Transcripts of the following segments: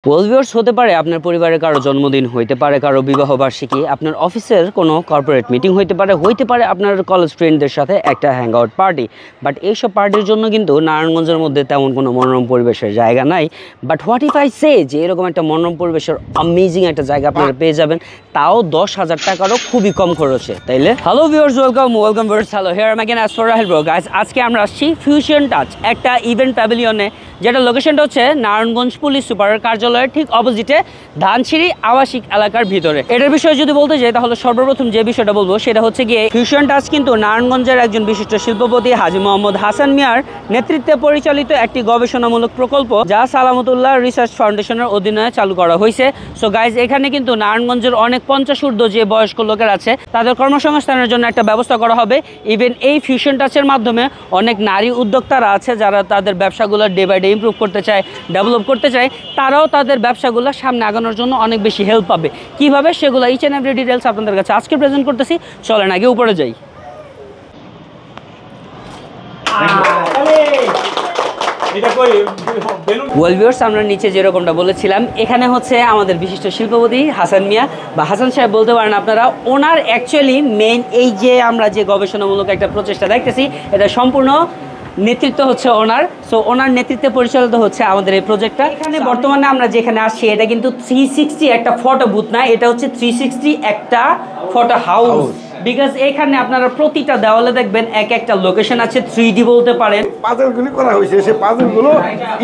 Well viewers, হতে পারে আপনার পরিবারের কারো জন্মদিন, হইতে পারে কারো বিবাহ বার্ষিকী, আপনার অফিসের কোনো কর্পোরেট মিটিং হইতে পারে আপনার কলেজ ফ্রেন্ডদের সাথে একটা হ্যাং আউট পার্টি। বাট এইসব পার্টির জন্য কিন্তু নারায়ণগঞ্জের মধ্যে তেমন কোনো মনোরম পরিবেশের জায়গা নাই। But what if I say যে এরকম একটা মনোরম পরিবেশের অ্যামেজিং একটা জায়গা আপনারা পেয়ে যাবেন, তাও 10,000 টাকারও খুবই কম খরচে। তাইলে hello viewers, welcome viewers, hello here I again as for Rahel bro. Guys, আজকে আমরা আসছি ফিউশন টাচ একটা ইভেন্ট প্যাভিলিয়নে, যেটা লোকেশনটা হচ্ছে নারায়ণগঞ্জ পুলিশ সুপারের কার্যালয়ের ঠিক অপোজিটে ধানসিঁড়ি আবাসিক এলাকার ভিতরে। এটার বিষয়ে যদি বলতে যাই তাহলে সর্বপ্রথম যে বিষয়টা বলবো সেটা হচ্ছে গিয়ে ফিউশন টাচ কিন্তু নারায়ণগঞ্জের একজন বিশিষ্ট শিল্পপতি হাজী মোহাম্মদ হাসান মিয়ার নেতৃত্বে পরিচালিত একটি গবেষণামূলক প্রকল্প, যা সালামতুল্লাহ রিসার্চ ফাউন্ডেশনের অধীনে চালু করা হয়েছে। সো গাইজ, এখানে কিন্তু নারায়ণগঞ্জের অনেক 50 ঊর্ধ্ব যে বয়স্ক লোকের আছে তাদের কর্মসংস্থানের জন্য একটা ব্যবস্থা করা হবে। ইভেন এই ফিউশন টাচের মাধ্যমে অনেক নারী উদ্যোক্তারা আছে যারা তাদের ব্যবসাগুলো ডে বাই ডে ইমপ্রুভ করতে চায়, ডেভেলপ করতে চায়, তারাও তাদের ব্যবসাগুলো সামনে আগানোর জন্য অনেক বেশি হেল্প পাবে। কিভাবে সেগুলো ইচ অ্যান্ড এভরি ডিটেলস আপনাদের কাছে আজকে প্রেজেন্ট করতেছি। চলেন আগে উপরে যাই। ওয়েল ভিউয়ার্স, আমরা নিচে যেরকমটা বলেছিলাম, এখানে হচ্ছে আমাদের বিশিষ্ট শিল্পপতি হাসান মিয়া বা হাসান সাহেব বলতে পারেন আপনারা। ওনার অ্যাকচুয়ালি মেইন এই যে আমরা যে গবেষণামূলক একটা প্রচেষ্টা দেখতেছি, এটা সম্পূর্ণ নেতৃত্ব হচ্ছে ওনার। সো ওনার নেতৃত্বে পরিচালিত হচ্ছে আমাদের এই প্রজেক্টটা। এখানে বর্তমানে আমরা যেখানে আসছি, এটা কিন্তু 360 একটা ফটো বুথ না, এটা হচ্ছে 360 একটা ফটো হাউস। বিকজ এখানে আপনারা প্রতিটা দেওয়ালে দেখবেন এক একটা লোকেশন আছে, 3D বলতে পারেন। পাজলগুলি করা হয়েছে, সেই পাজলগুলো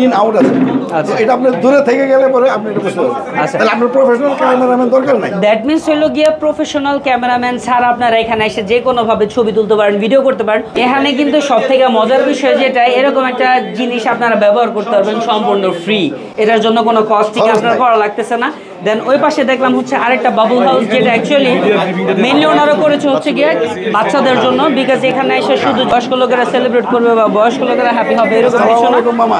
ইন আউট আছে। আচ্ছা, এটা আপনি দূরে থেকে গেলে পরে আপনি এটা বুঝতে পারবেন। আচ্ছা, তাহলে আপনার প্রফেশনাল ক্যামেরাম্যান দরকার নাই। দ্যাট মিন্স হলো গিয়ে প্রফেশনাল ক্যামেরাম্যান ছাড়া আপনারা এখানে এসে যে কোনো ভাবে ছবি তুলতে পারেন, ভিডিও করতে পারেন। এখানে কিন্তু সব থেকে মজার বিষয় যেটা, এরকম একটা জিনিস আপনারা ব্যবহার করতে পারবেন সম্পূর্ণ ফ্রি। এটার জন্য কোনো কস্টিং আপনার করা লাগতেছে না। দেন ওই পাশে দেখলাম হচ্ছে আরেকটা বাবল হাউস, যেটা অ্যাকচুয়ালি মেইনলি ওনারা করেছে হচ্ছে গিয়ে বাচ্চাদের জন্য। বিকজ এখানে এসে শুধু বয়স্ক লোকেরা সেলিব্রেট করবে বা বয়স্ক লোকেরা হ্যাপি হবে এরকম কিছু না।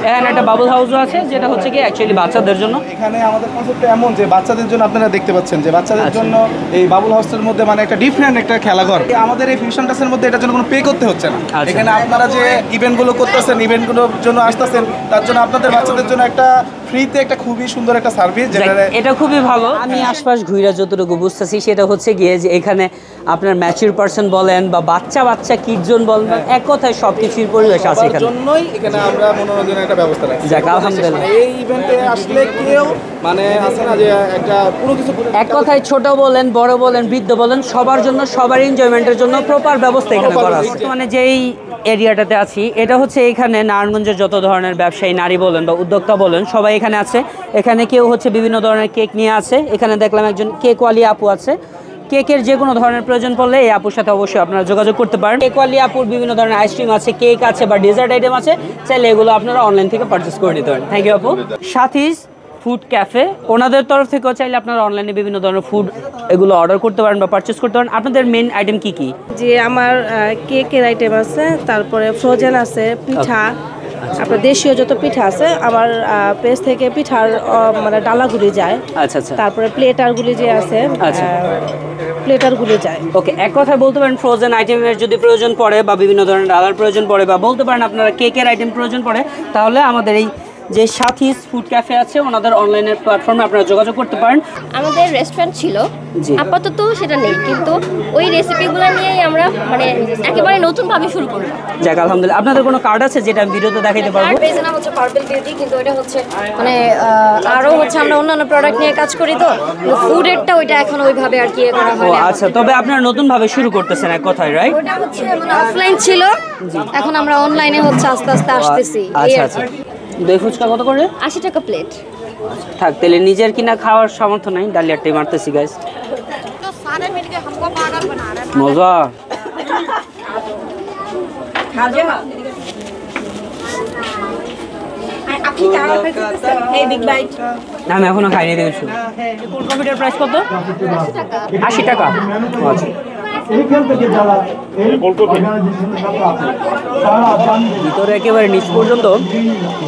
এখানে একটা বাবল হাউসও আছে, যেটা হচ্ছে গিয়ে অ্যাকচুয়ালি বাচ্চাদের জন্য। এখানে আমাদের কনসেপ্টটা এমন যে বাচ্চাদের জন্য আপনারা দেখতে পাচ্ছেন যে বাচ্চাদের জন্য এই বাবল হাউসের মধ্যে মানে একটা ডিফারেন্ট একটা খেলাঘর। আমাদের এই ফিউশন টাচের মধ্যে এটার জন্য কোনো পে করতে হচ্ছে না। এখানে আপনারা যে ইভেন্টগুলো করতেছেন, ইভেন্টগুলোর জন্য আসতেছেন, তার জন্য আপনাদের বাচ্চাদের জন্য একটা ফ্রিতে একটা খুবই সুন্দর একটা সার্ভিস, যেটা এটা খুবই ভালো। আমি আশপাশ ঘুরে যতটুকু বুঝতেছি সেটা হচ্ছে গিয়ে যে এখানে আপনার ম্যাচিউর পারসন বলেন বা বাচ্চা কিডজন বলেন, এক কথায় সবকিছুর পরিবেশ আছে এখানে। জন্যই এখানে আমরা মনোরঞ্জনের একটা ব্যবস্থা রাখছি। যাক, আলহামদুলিল্লাহ। এই ইভেন্টে আসলে কেউ মানে আছে না যে একটা পুরো কিছু, এক কথায় ছোট বলেন, বড় বলেন, বৃদ্ধ বলেন, সবার জন্য, সবার এনজয়মেন্টের জন্য প্রপার ব্যবস্থা এখানে করা আছে। মানে যেই এরিয়াটাতে আছি, এটা হচ্ছে এখানে নারায়ণগঞ্জের যত ধরনের ব্যবসায়ী নারী বলেন বা উদ্যোক্তা বলেন, সবাই এখানে আছে। এখানে কেউ হচ্ছে বিভিন্ন ধরনের কেক নিয়ে আছে। এখানে দেখলাম একজন কেকওয়ালি আপু আছে। কেকের যে কোনো ধরনের প্রয়োজন পড়লে এই আপুর সাথে অবশ্যই আপনারা যোগাযোগ করতে পারেন। কেকওয়ালি আপুর বিভিন্ন ধরনের আইসক্রিম আছে, কেক আছে বা ডেজার্ট আইটেম আছে, চাইলে এগুলো আপনারা অনলাইন থেকে পারচেস করে নিতে পারেন। থ্যাংক ইউ আপু। সাথীস ফুড ক্যাফে, ওনাদের তরফ থেকেও চাইলে আপনারা অনলাইনে বিভিন্ন ধরনের ফুড এগুলো অর্ডার করতে পারেন বা পারচেস করতে পারেন। আপনাদের মেন আইটেম কি কি? যে আমার কেকের আইটেম আছে, তারপরে ফ্রোজেন আছে, পিঠা, আপনার দেশীয় যত পিঠা আছে। আমার পেজ থেকে পিঠার মানে ডালাগুলি যায়। আচ্ছা আচ্ছা। তারপরে প্লেটারগুলি যে আছে, প্লেটারগুলি যায়। ওকে, এক কথায় বলতে পারেন ফ্রোজেন আইটেমের যদি প্রয়োজন পড়ে বা বিভিন্ন ধরনের ডালার প্রয়োজন পড়ে বা বলতে পারেন আপনারা কেকের আইটেম প্রয়োজন পড়ে, তাহলে আমাদের এই যে সাথীস ফুড ক্যাফে আছে ওনাদের অনলাইনের প্ল্যাটফর্মে আপনারা যোগাযোগ করতে পারেন। আমাদের রেস্টুরেন্ট ছিল, আপাতত সেটা নেই, কিন্তু ওই রেসিপিগুলো নিয়েই আমরা মানে একেবারে নতুনভাবে শুরু করব। যাক, আলহামদুলিল্লাহ। আপনাদের কোনো কার্ড আছে যেটা আমি ভিডিওতে দেখাইতে পারবো? পেজের নাম হচ্ছে পার্পল বিউটি, কিন্তু এটা হচ্ছে মানে আরও হচ্ছে আমরা অন্যান্য প্রোডাক্ট নিয়ে কাজ করি, তো ফুডেরটা ওইটা এখন ওইভাবে আর কি করা হয় না। আচ্ছা, তবে আপনারা নতুনভাবে শুরু করতেছেন এক কথায়, রাইট? ওটা হচ্ছে মানে অফলাইন ছিল, এখন আমরা অনলাইনে হচ্ছে আস্তে আস্তে আসতেছি। আচ্ছা আচ্ছা। দই ফুচকা কত করে? 80 টাকা প্লেট। থাক, তাহলে নিজের কিনা খাওয়ার সামর্থ্য নাই, ডালিয়াটাই মারতেছি গাইস। মজা। আমি এখনো খাইনি। দেখেছি কোল্ড কফিটার প্রাইস কত? 80 টাকা। 80 টাকা। আচ্ছা, এইখান থেকে যারা এই অর্গানাইজেশনের সাথে আছে তারা জানবে ভিতরে একেবারে নিচ পর্যন্ত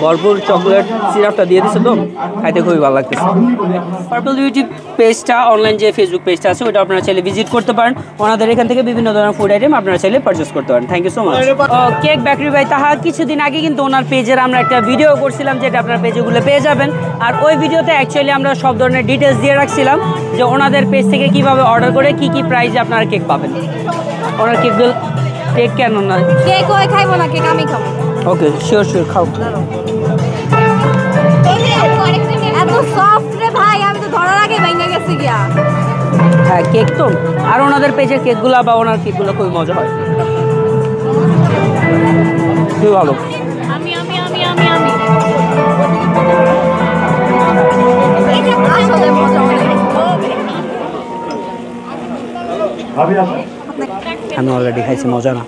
ভরপুর চকলেট সিরাপটা দিয়ে দিচ্ছে তো খাইতে খুবই ভালো লাগতেছে। পার্পল বিউটি পেজটা অনলাইন যে ফেসবুক পেজটা আছে ওটা আপনারা চাইলে ভিজিট করতে পারেন। ওনাদের এখান থেকে বিভিন্ন ধরনের ফুড আইটেম আপনারা চাইলে পারচেস করতে পারেন। Thank you so much. Cake bakery by Taha কিছুদিন আগে কিন্তু ওনার পেজের আমরা একটা ভিডিও করছিলাম যেটা আপনার পেজগুলো পেয়ে যাবেন। আর ওই ভিডিওতে অ্যাকচুয়ালি আমরা সব ধরনের ডিটেলস দিয়ে রাখছিলাম যে ওনাদের পেজ থেকে কিভাবে অর্ডার করে কি কি প্রাইসে আপনারা কেক পাবেন। ওনার কেকগুলো কেক কেন না কেক ওই খাইবো না, কেক আমি খাবো। ওকে শিওর শিওর খাও। এত সফট রে ভাই, আমি তো ধরার আগে ভেঙে গেছি গিয়া। হ্যাঁ কেক তো, আর ওনাদের পেজের কেকগুলো বা ওনার কেকগুলো খুবই মজা হয়, খুবই ভালো। আমি আমি আমি আমি আমি আসলে মজা অনেক। আমি অলরেডি খাইছি, মজা না,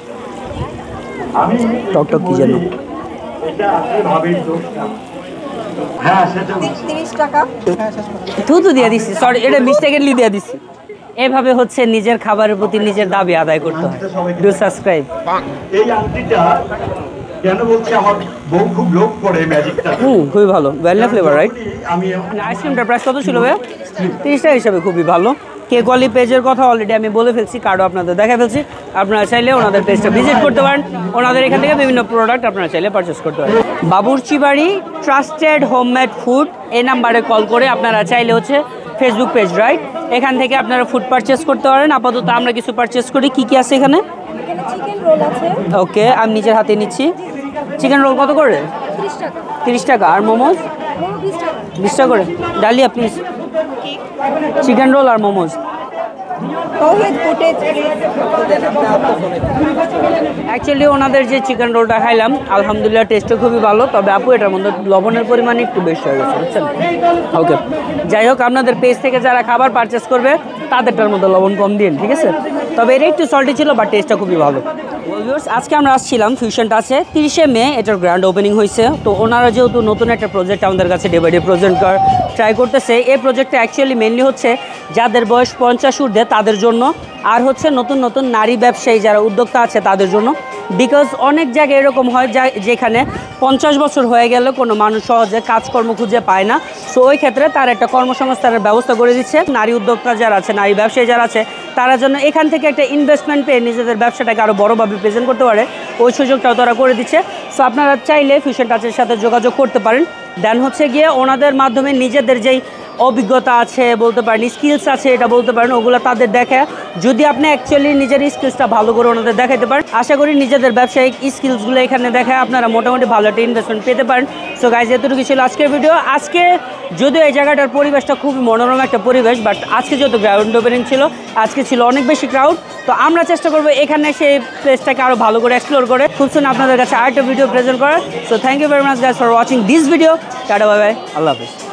টক টক কি যেন। থুতু দিয়ে দিচ্ছি, সরি এটা মিস্টেকেনলি দিয়ে দিচ্ছি। এভাবে হচ্ছে নিজের খাবারের প্রতি নিজের দাবি আদায় করতে হয়। Do subscribe. এই আংটিটা কেন বলছি, আমার বউ খুব লোভ করে ম্যাজিকটা। খুবই ভালো, ভ্যানিলা ফ্লেভার রাইট। আমি আইসক্রিমটার প্রাইস কত ছিল ভাইয়া? 30 টাকা হিসাবে খুবই ভালো। কেক ওয়ালি পেজের কথা অলরেডি আমি বলে ফেলছি, কার্ডও আপনাদের দেখা ফেলছি। আপনারা চাইলে ওনাদের পেজটা ভিজিট করতে পারেন। ওনাদের এখান থেকে বিভিন্ন প্রোডাক্ট আপনারা চাইলে পারচেস করতে পারেন। বাবুর্চি বাড়ি ট্রাস্টেড হোমমেড ফুড, এই নাম্বারে কল করে আপনারা চাইলে হচ্ছে ফেসবুক পেজ রাইট, এখান থেকে আপনারা ফুড পারচেস করতে পারেন। আপাতত আমরা কিছু পারচেস করি। কি কি আছে এখানে? চিকেন রোল আছে। ওকে, আমি নিজের হাতে নিচ্ছি। চিকেন রোল কত করে? 30 টাকা। 30 টাকা। আর মোমোজ? 20 টাকা করে। ডালিয়া প্লিজ। চিকেন রোল আর মোমোজ। অ্যাকচুয়ালি ওনাদের যে চিকেন রোলটা খাইলাম আলহামদুলিল্লাহ টেস্টও খুবই ভালো, তবে আপু এটার মধ্যে লবণের পরিমাণ একটু বেশি হয়ে গেছে, বুঝছেন? ওকে, যাই হোক আপনাদের পেজ থেকে যারা খাবার পারচেস করবে তাদেরটার মধ্যে লবণ কম দিন, ঠিক আছে? তবে এটা একটু সল্টি ছিল, বাট টেস্টটা খুবই ভালো। আজকে আমরা আসছিলাম ফিউশন টাচে, 30শে মে এটার গ্র্যান্ড ওপেনিং হয়েছে। তো ওনারা যেহেতু নতুন একটা প্রজেক্ট আমাদের কাছে ডে বাই ডে প্রেজেন্ট করার ট্রাই করতেছে, এই প্রজেক্টটা অ্যাকচুয়ালি মেনলি হচ্ছে যাদের বয়স 50 ঊর্ধ্বে তাদের জন্য, আর হচ্ছে নতুন নতুন নারী ব্যবসায়ী যারা উদ্যোক্তা আছে তাদের জন্য। বিকজ অনেক জায়গায় এরকম হয় যেখানে 50 বছর হয়ে গেলে কোনো মানুষ সহজে কাজকর্ম খুঁজে পায় না। সো ওই ক্ষেত্রে তার একটা কর্মসংস্থানের ব্যবস্থা করে দিচ্ছে। নারী উদ্যোক্তা যারা আছে, নারী ব্যবসায়ী যারা আছে, তারা যেন এখান থেকে একটা ইনভেস্টমেন্ট পেয়ে নিজেদের ব্যবসাটাকে আরও বড়োভাবে প্রেজেন্ট করতে পারে, ওই সুযোগটাও তারা করে দিচ্ছে। সো আপনারা চাইলে ফিউশন টাচের সাথে যোগাযোগ করতে পারেন। দেন হচ্ছে গিয়ে ওনাদের মাধ্যমে নিজেদের যেই অভিজ্ঞতা আছে বলতে পারেন, স্কিলস আছে এটা বলতে পারেন, ওগুলো তাদের দেখে যদি আপনি অ্যাকচুয়ালি নিজের স্কিলসটা ভালো করে ওনাদের দেখাতে পারেন, আশা করি নিজেদের ব্যবসায়িক স্কিলসগুলো এখানে দেখায় আপনারা মোটামুটি ভালো একটা ইনভেস্টমেন্ট পেতে পারেন। সো গাইজ, এতটুকু ছিল আজকের ভিডিও। আজকে যদিও এই জায়গাটার পরিবেশটা খুবই মনোরম একটা পরিবেশ, বাট আজকে যেহেতু গ্রাউন্ড ওপেনিং ছিল, আজকে ছিল অনেক বেশি ক্রাউড। তো আমরা চেষ্টা করবো এখানে সেই প্লেসটাকে আরও ভালো করে এক্সপ্লোর করে খুব সুন আপনাদের কাছে আরেকটা ভিডিও প্রেজেন্ট করার। So thank you very much guys for watching this video. Tata, bye bye, আল্লাহ হাফিজ।